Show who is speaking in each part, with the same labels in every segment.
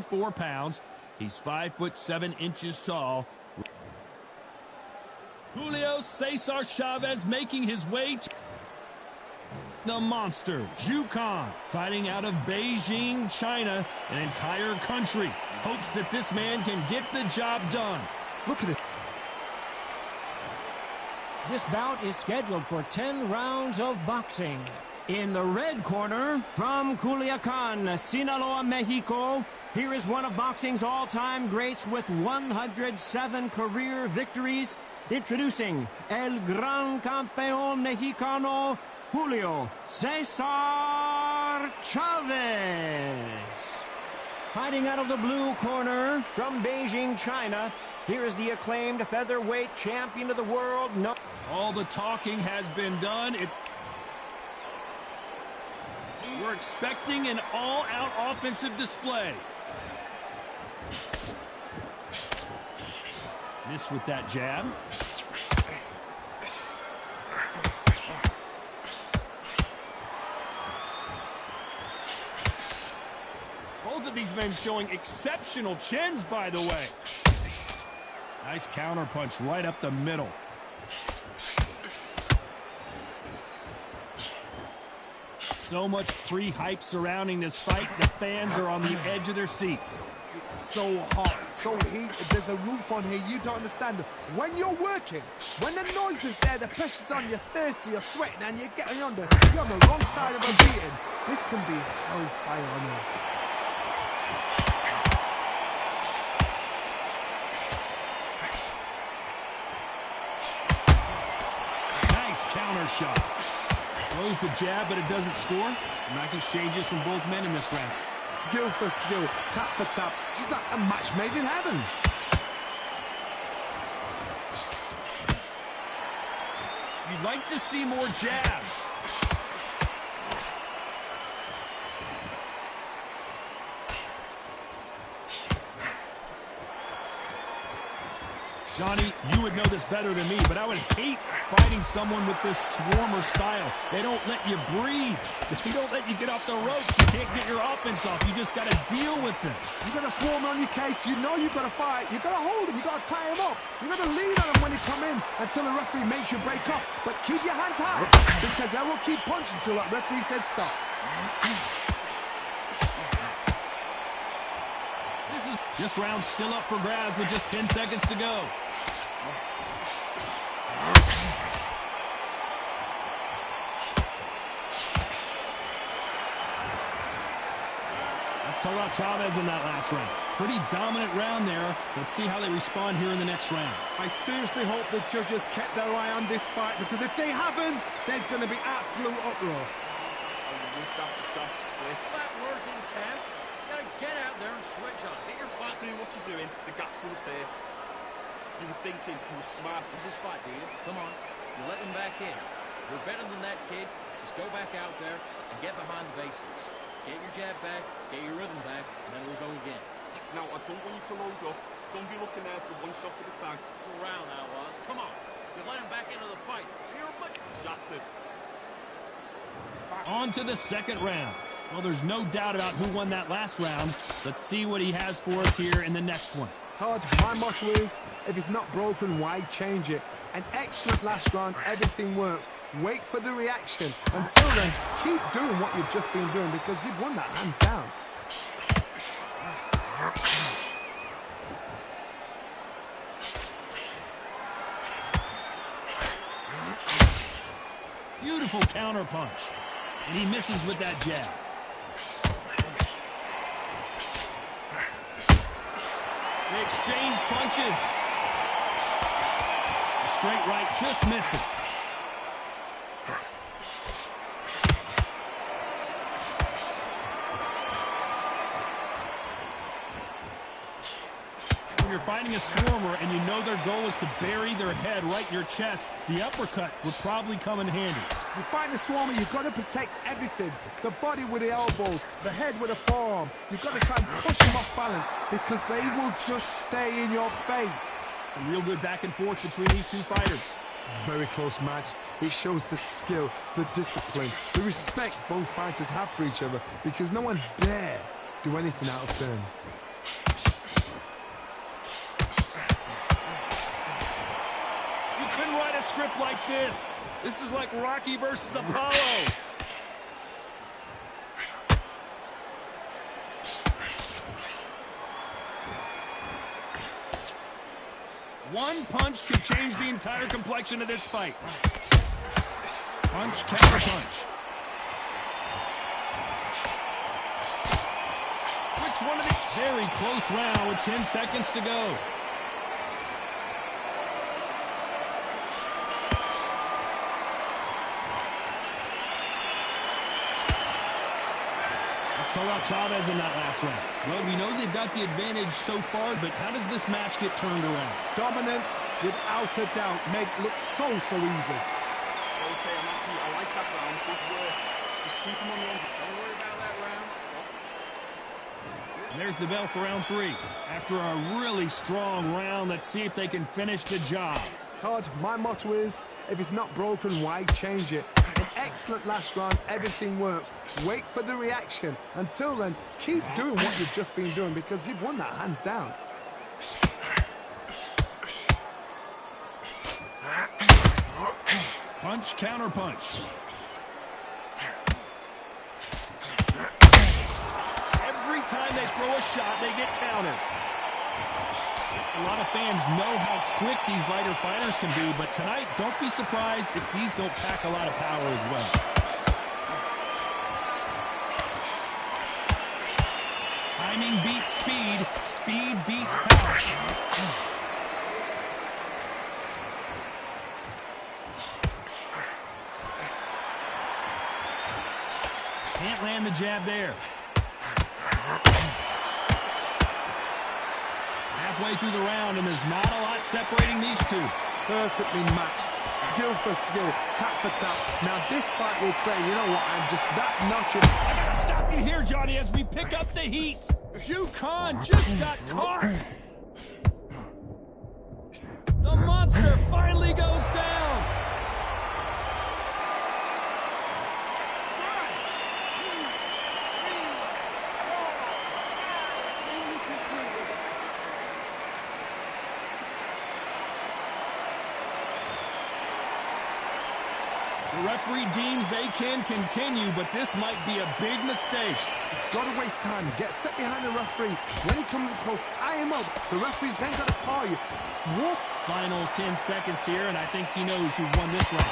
Speaker 1: 94 pounds. He's 5'7" tall. Julio Cesar Chavez making his way to the monster, Jukan, fighting out of Beijing, China. An entire country hopes that this man can get the job done.
Speaker 2: Look at it.
Speaker 3: This bout is scheduled for 10 rounds of boxing. In the red corner, from Culiacan, Sinaloa, Mexico, here is one of boxing's all-time greats with 107 career victories. Introducing El Gran Campeón Mexicano, Julio Cesar Chavez. Fighting out of the blue corner, from Beijing, China, here is the acclaimed featherweight champion of the world.
Speaker 1: All the talking has been done. We're expecting an all-out offensive display. Miss with that jab. Both of these men showing exceptional chins, by the way. Nice counter punch right up the middle. So much pre-hype surrounding this fight. The fans are on the edge of their seats.
Speaker 2: It's so hot, so heated. There's a roof on here you don't understand. When you're working, when the noise is there, the pressure's on, you're thirsty, you're sweating, and you're getting under. You're on the wrong side of a beating. This can be hellfire on here.
Speaker 1: Nice counter shot. Throws the jab, but it doesn't score. Nice exchanges from both men in this round.
Speaker 2: Skill for skill, tap for tap. Just like a match made in heaven.
Speaker 1: You'd like to see more jabs. Johnny, you would know this better than me, but I would hate fighting someone with this swarmer style. They don't let you breathe. They don't let you get off the ropes. You can't get your offense off. You just got to deal with them.
Speaker 2: You got a swarmer on your case. You know you've got to fight. You've got to hold them. You've got to tie them up. You've got to lean on them when they come in until the referee makes you break off. But keep your hands high, because I will keep punching until that referee said stop.
Speaker 1: This round's still up for grabs with just 10 seconds to go. Let's talk about Chavez in that last round. Pretty dominant round there. Let's see how they respond here in the next round.
Speaker 2: I seriously hope the judges kept their eye on this fight, because if they haven't, there's going to be absolute uproar.
Speaker 4: That working, Cam. Get out there and switch on. Get your butt.
Speaker 5: Do what you're doing. The gap's full up there. You were thinking. You were smart.
Speaker 4: This is fight, do you? Come on. You let him back in. You're better than that, kid. Just go back out there and get behind the basics. Get your jab back, get your rhythm back, and then we'll go again.
Speaker 5: Now, I don't want you to load up. Don't be looking there for one shot at a time.
Speaker 4: It's a round now, Oz. Come on. You let him back into the fight. You're much
Speaker 5: shattered.
Speaker 1: On to the second round. Well, there's no doubt about who won that last round. Let's see what he has for us here in the next one.
Speaker 2: Todd, my motto is, if it's not broken, why change it? An excellent last round, everything works. Wait for the reaction. Until then, keep doing what you've just been doing, because you've won that hands down.
Speaker 1: Beautiful counter punch. And he misses with that jab. They exchange punches. The straight right just misses. When you're fighting a swarmer and you know their goal is to bury their head right in your chest, the uppercut would probably come in handy.
Speaker 2: You fight the swarmer, you've got to protect everything. The body with the elbows, the head with the forearm. You've got to try and push them off balance, because they will just stay in your face.
Speaker 1: Some real good back and forth between these two fighters.
Speaker 2: Very close match. It shows the skill, the discipline, the respect both fighters have for each other, because no one dare do anything out of turn.
Speaker 1: script like this. This is like Rocky versus Apollo. One punch could change the entire complexion of this fight. Punch, counter punch. Which one of these? Very close round with 10 seconds to go. Let's talk about Chavez in that last round. Well, we know they've got the advantage so far, but how does this match get turned around?
Speaker 2: Dominance, without a doubt, make it look so easy.
Speaker 5: Okay, I'm happy. I like that round. Good work. Just keep him on the end.
Speaker 4: Don't worry about that round.
Speaker 1: And there's the bell for round 3. After a really strong round, let's see if they can finish the job.
Speaker 2: Todd, my motto is, if it's not broken, why change it? An excellent last round, everything works. Wait for the reaction. Until then, keep doing what you've just been doing because you've won that hands down.
Speaker 1: Punch, counter punch. Every time they throw a shot, they get countered. A lot of fans know how quick these lighter fighters can be, but tonight, don't be surprised if these don't pack a lot of power as well. Timing beats speed. Speed beats power. Can't land the jab there. Halfway through the round, and there's not a lot separating these two.
Speaker 2: Perfectly matched, skill for skill, tap for tap. Now this fight will say, you know what, I'm just that notch.
Speaker 1: I gotta stop you here, Johnny, as we pick up the heat. Khan just got caught. The monster finally goes down. The referee deems they can continue, but this might be a big mistake.
Speaker 2: Got to waste time. Get a step behind the referee. When he comes close, tie him up. The referee's then got to call you. What?
Speaker 1: Final 10 seconds here, and I think he knows who's won this round.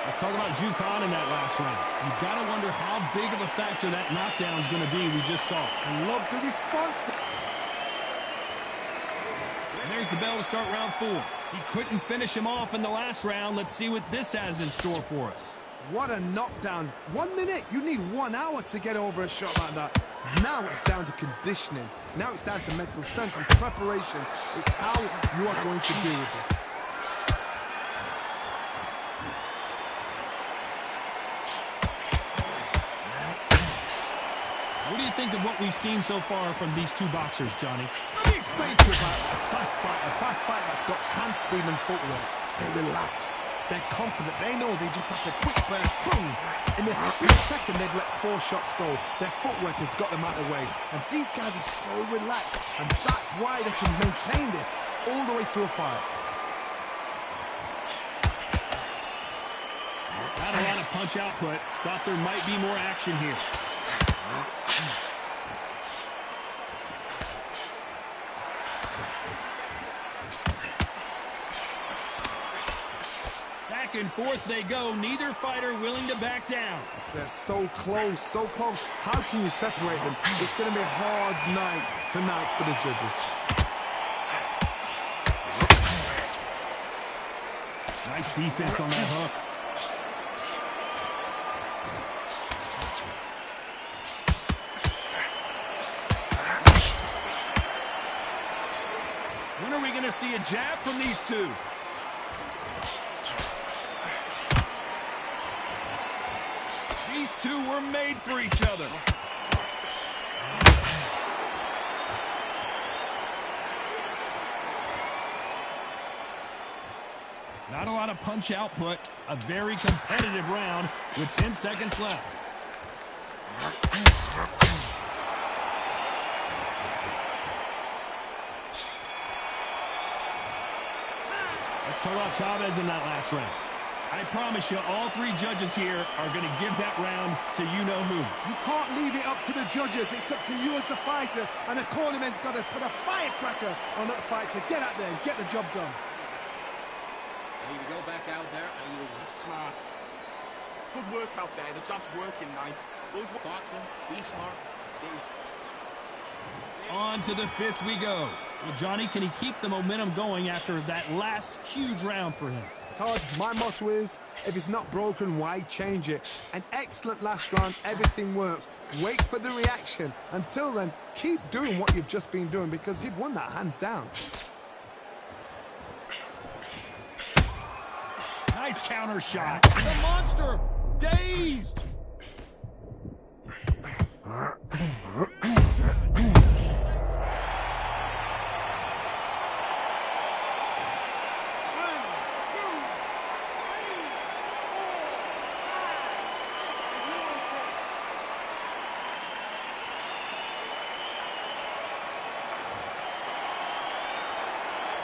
Speaker 1: Let's talk about Khan in that last round. You've got to wonder how big of a factor that knockdown is going to be we just saw.
Speaker 2: I love the response.
Speaker 1: And there's the bell to start round 4. He couldn't finish him off in the last round. Let's see what this has in store for us.
Speaker 2: What a knockdown. 1 minute. You need 1 hour to get over a shot like that. Now it's down to conditioning. Now it's down to mental strength and preparation. It's how you are going to deal with this.
Speaker 1: What do you think of what we've seen so far from these two boxers, Johnny?
Speaker 2: Let me explain to you about a fast fight that's got hand speed and footwork. They're relaxed. They're confident. They know they just have to quick burn, boom. In a second, they've let 4 shots go. Their footwork has got them out of the way. And these guys are so relaxed. And that's why they can maintain this all the way through a fight.
Speaker 1: Not a lot of punch output. Thought there might be more action here. Back and forth they go. Neither fighter willing to back down.
Speaker 2: They're so close, so close. How can you separate them? It's going to be a hard night tonight for the judges.
Speaker 1: Nice defense on that hook. When are we going to see a jab from these two? These two were made for each other. Not a lot of punch output. A very competitive round with 10 seconds left. talk about Chavez in that last round. I promise you, all three judges here are going to give that round to you-know-who.
Speaker 2: You can't leave it up to the judges. It's up to you as the fighter, and the cornerman's got to put a firecracker on that fight to get out there and get the job done.
Speaker 4: You need to go back out there and you
Speaker 5: Smart. Good work out there. The jab's working nice. Those
Speaker 4: boxing, be smart.
Speaker 1: On to the fifth we go. Well, Johnny, can he keep the momentum going after that last huge round for him?
Speaker 2: Todd, my motto is, if it's not broken, why change it? An excellent last round, everything works. Wait for the reaction. Until then, keep doing what you've just been doing because you've won that hands down.
Speaker 1: Nice counter shot. The monster, dazed.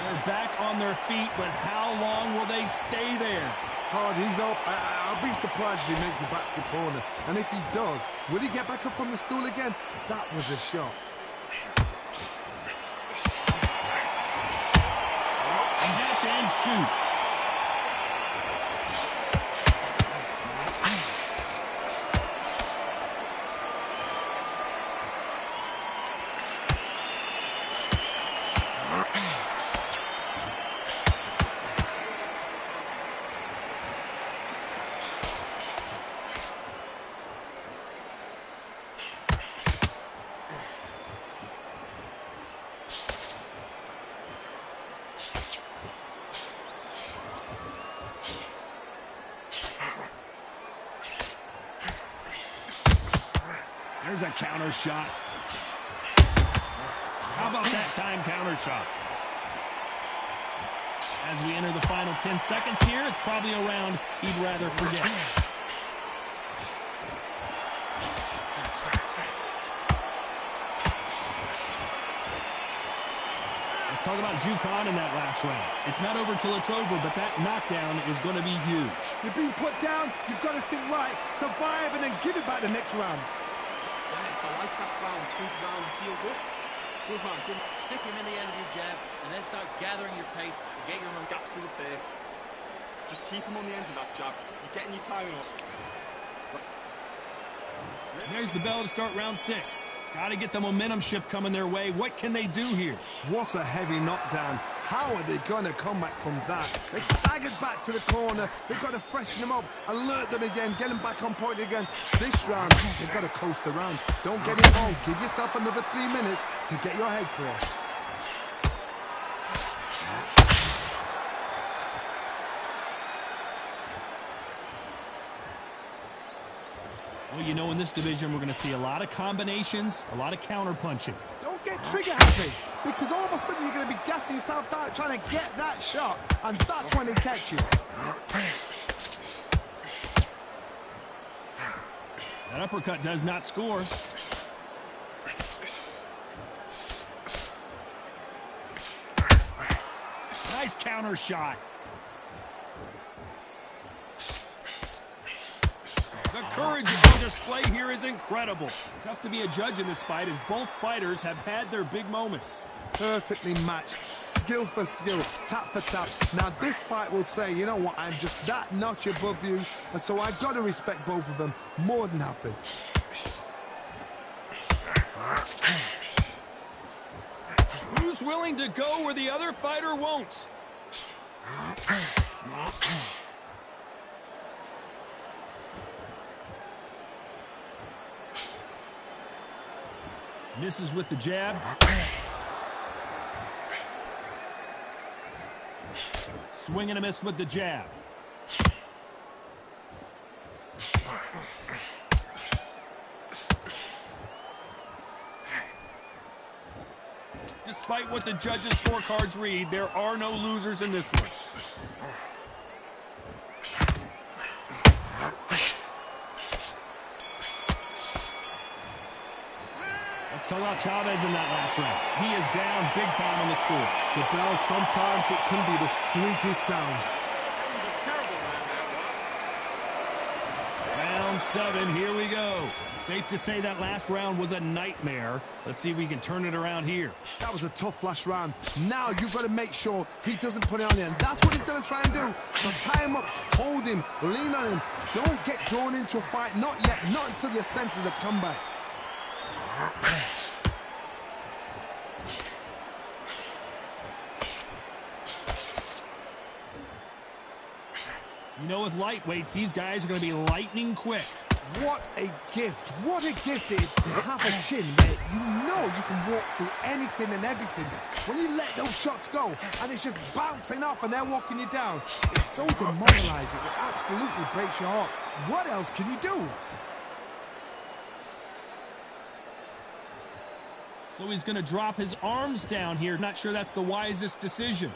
Speaker 1: They're back on their feet, but how long will they stay there?
Speaker 2: Todd, he's up. I'll be surprised if he makes it back to the corner. And if he does, will he get back up from the stool again? That was a shot.
Speaker 1: Catch and shoot. There's a counter shot. How about that time counter shot? As we enter the final 10 seconds here, it's probably a round he'd rather forget. Let's talk about Jukan in that last round. It's not over till it's over, but that knockdown is going to be huge.
Speaker 2: You're being put down, you've got to think right, survive, and then give it back the next round.
Speaker 5: Yes, I like that round. Good round. Feel good. Good man. Good.
Speaker 4: Stick him in the end of your jab and then start gathering your pace and get your run.
Speaker 5: Gap through the pair. Just keep him on the end of that jab. You're getting your timing up.
Speaker 1: There's the bell to start round 6. Got to get the momentum shift coming their way. What can they do here?
Speaker 2: What a heavy knockdown. How are they going to come back from that? They staggered back to the corner. They've got to freshen them up, alert them again, get them back on point again. This round, they've got to coast around. Don't get involved. Give yourself another 3 minutes to get your head fresh.
Speaker 1: Well, you know, in this division, we're going to see a lot of combinations, a lot of counter punching.
Speaker 2: Don't get trigger happy, because all of a sudden you're going to be gassing yourself out trying to get that shot, and that's when they catch you.
Speaker 1: That uppercut does not score. Nice counter shot. The courage on display here is incredible. Tough to be a judge in this fight as both fighters have had their big moments.
Speaker 2: Perfectly matched, skill for skill, tap for tap. Now this fight will say, you know what, I'm just that notch above you, and so I've got to respect both of them. More than happy.
Speaker 1: Who's willing to go where the other fighter won't? Misses with the jab. Swing and a miss with the jab. Despite what the judges' scorecards read, there are no losers in this one. Let's talk about Chavez in that last round. He is down big time on the scores.
Speaker 2: The bell, sometimes it can be the sweetest sound.
Speaker 4: That was a terrible round, that was.
Speaker 1: Round 7, here we go. Safe to say that last round was a nightmare. Let's see if we can turn it around here.
Speaker 2: That was a tough last round. Now you've got to make sure he doesn't put it on you, and that's what he's going to try and do. So tie him up, hold him, lean on him. Don't get drawn into a fight. Not yet. Not until your senses have come back.
Speaker 1: You know, with lightweights, these guys are going to be lightning quick.
Speaker 2: What a gift. What a gift it is to have a chin, mate. You know you can walk through anything and everything. When you let those shots go and it's just bouncing off and they're walking you down, it's so demoralizing. It absolutely breaks your heart. What else can you do?
Speaker 1: So he's going to drop his arms down here. Not sure that's the wisest decision.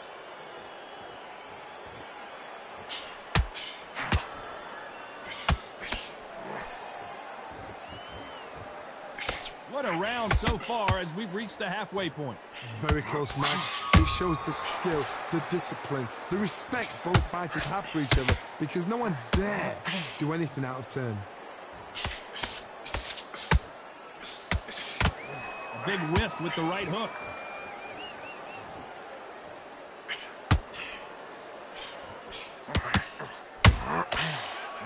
Speaker 1: What a round so far as we've reached the halfway point.
Speaker 2: Very close match. It shows the skill, the discipline, the respect both fighters have for each other, because no one dare do anything out of turn.
Speaker 1: A big whiff with the right hook.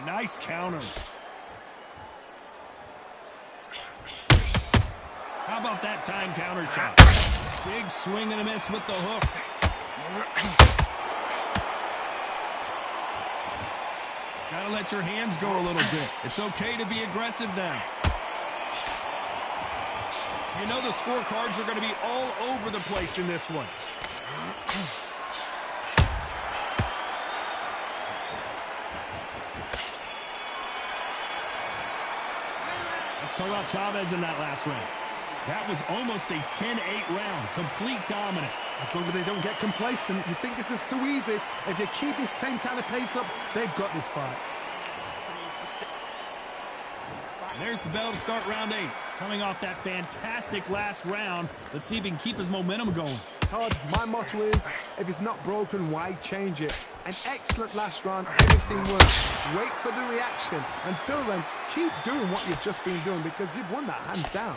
Speaker 1: Nice counter. How about that time counter shot? Big swing and a miss with the hook. Gotta let your hands go a little bit. It's okay to be aggressive now. You know the scorecards are going to be all over the place in this one. Let's talk about Chavez in that last round. That was almost a 10-8 round. Complete dominance.
Speaker 2: As long as they don't get complacent, you think this is too easy. If they keep this same kind of pace up, they've got this fight.
Speaker 1: There's the bell to start round 8. Coming off that fantastic last round, let's see if he can keep his momentum going.
Speaker 2: Todd, my motto is, if it's not broken, why change it? An excellent last round, everything works. Wait for the reaction. Until then, keep doing what you've just been doing, because you've won that hands down.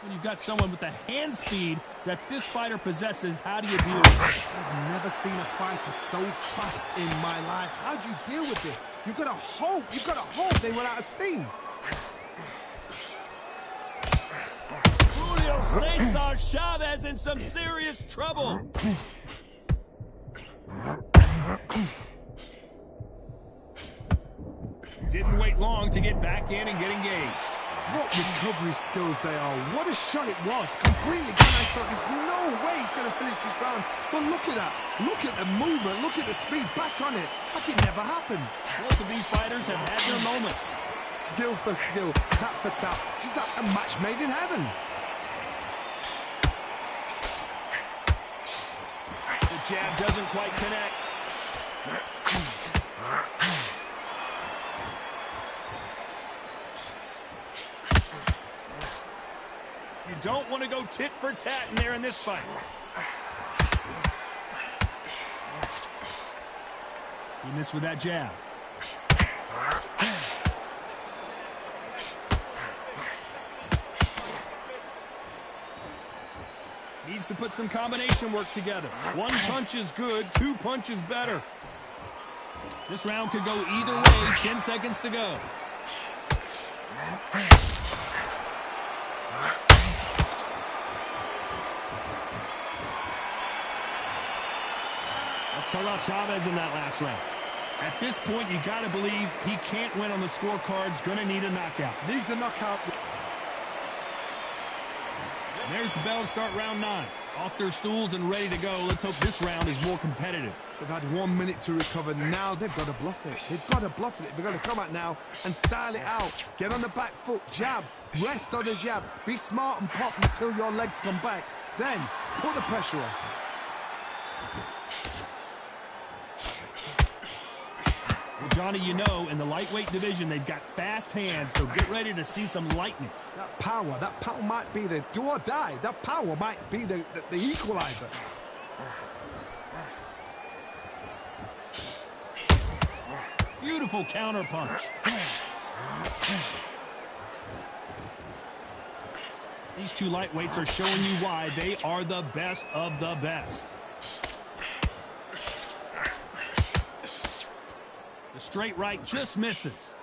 Speaker 1: When you've got someone with the hand speed that this fighter possesses, how do you deal with it?
Speaker 2: I've never seen a fighter so fast in my life. How do you deal with this? You've got to hope they run out of steam.
Speaker 1: Julio Cesar Chavez in some serious trouble. Didn't wait long to get back in and get engaged.
Speaker 2: What recovery skills they are. What a shot it was. Completely gone. I thought there's no way he's going to finish this round. But look at that. Look at the movement. Look at the speed. Back on it. Like it never happened.
Speaker 1: Both of these fighters have had their moments.
Speaker 2: Skill for skill. Tap for tap. She's like a match made in heaven.
Speaker 1: The jab doesn't quite connect. You don't want to go tit for tat in there in this fight. He missed with that jab. Needs to put some combination work together. One punch is good, 2 punches better. This round could go either way. 10 seconds to go. Let's talk about Chavez in that last round. At this point, you got to believe he can't win on the scorecards. Going to need a knockout.
Speaker 2: Needs a knockout.
Speaker 1: And there's the bell to start round 9. Off their stools and ready to go. Let's hope this round is more competitive.
Speaker 2: They've had 1 minute to recover. Now they've got to bluff it. They've got to bluff it. They've got to come out now and style it out. Get on the back foot. Jab. Rest on the jab. Be smart and pop until your legs come back. Then put the pressure on.
Speaker 1: Johnny, you know, in the lightweight division, they've got fast hands, so get ready to see some lightning.
Speaker 2: That power might be the do or die. That power might be the equalizer.
Speaker 1: Beautiful counter punch. These two lightweights are showing you why they are the best of the best. The straight right just misses.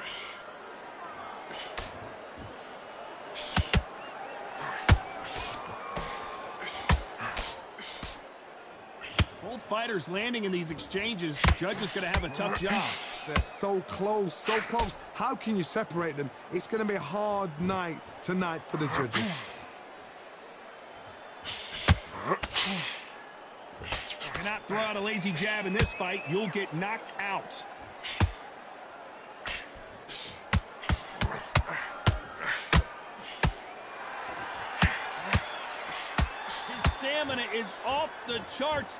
Speaker 1: Both fighters landing in these exchanges. Judge is going to have a tough job.
Speaker 2: They're so close, so close. How can you separate them? It's going to be a hard night tonight for the judges.
Speaker 1: Cannot throw out a lazy jab in this fight. You'll get knocked out. His stamina is off the charts.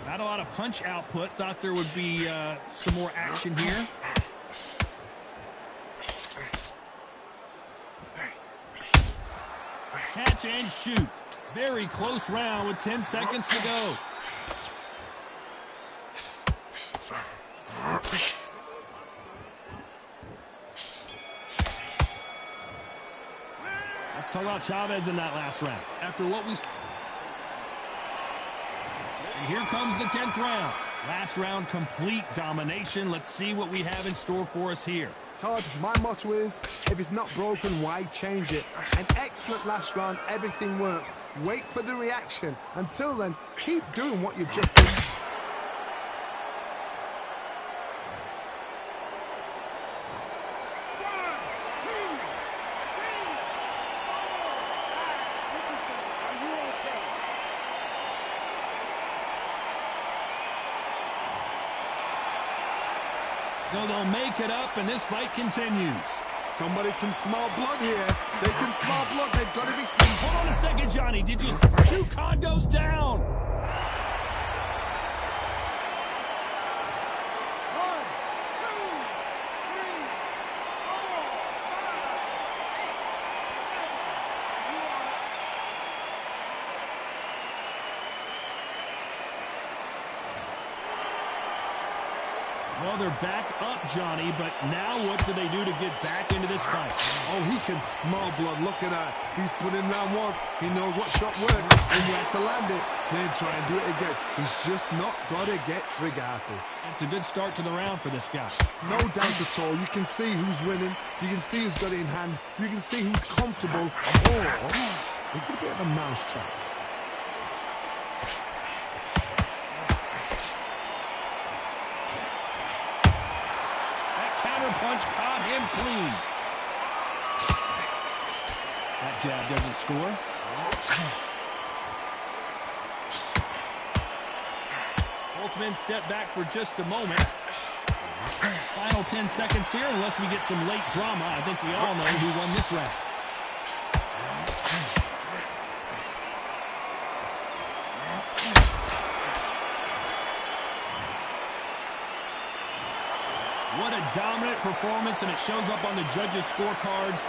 Speaker 1: Not a lot of punch output. Thought there would be some more action here. Catch and shoot. Very close round with 10 seconds to go. Let's talk about Chavez in that last round. After what we... And here comes the 10th round. Last round, complete domination. Let's see what we have in store for us here.
Speaker 2: Todd, my motto is, if it's not broken, why change it? An excellent last round, everything works. Wait for the reaction. Until then, keep doing what you've just done.
Speaker 1: So they'll make it up, and this fight continues.
Speaker 2: Somebody can smell blood here. They can smell blood. They've got to be sweet.
Speaker 1: Hold on a second, Johnny. Did you see Junebug goes down? Well, they're back up, Johnny, but now what do they do to get back into this fight?
Speaker 2: Oh, he can smell blood. Look at that. He's put in round once. He knows what shot works and where to land it. Then try and do it again. He's just not got to get trigger happy.
Speaker 1: It's a good start to the round for this guy.
Speaker 2: No doubt at all. You can see who's winning. You can see who's got it in hand. You can see who's comfortable. Or it's a bit of a mousetrap.
Speaker 1: Punch caught him clean. That jab doesn't score. Both men step back for just a moment. Final 10 seconds here, unless we get some late drama. I think we all know who won this round. What a dominant performance, and it shows up on the judges' scorecards.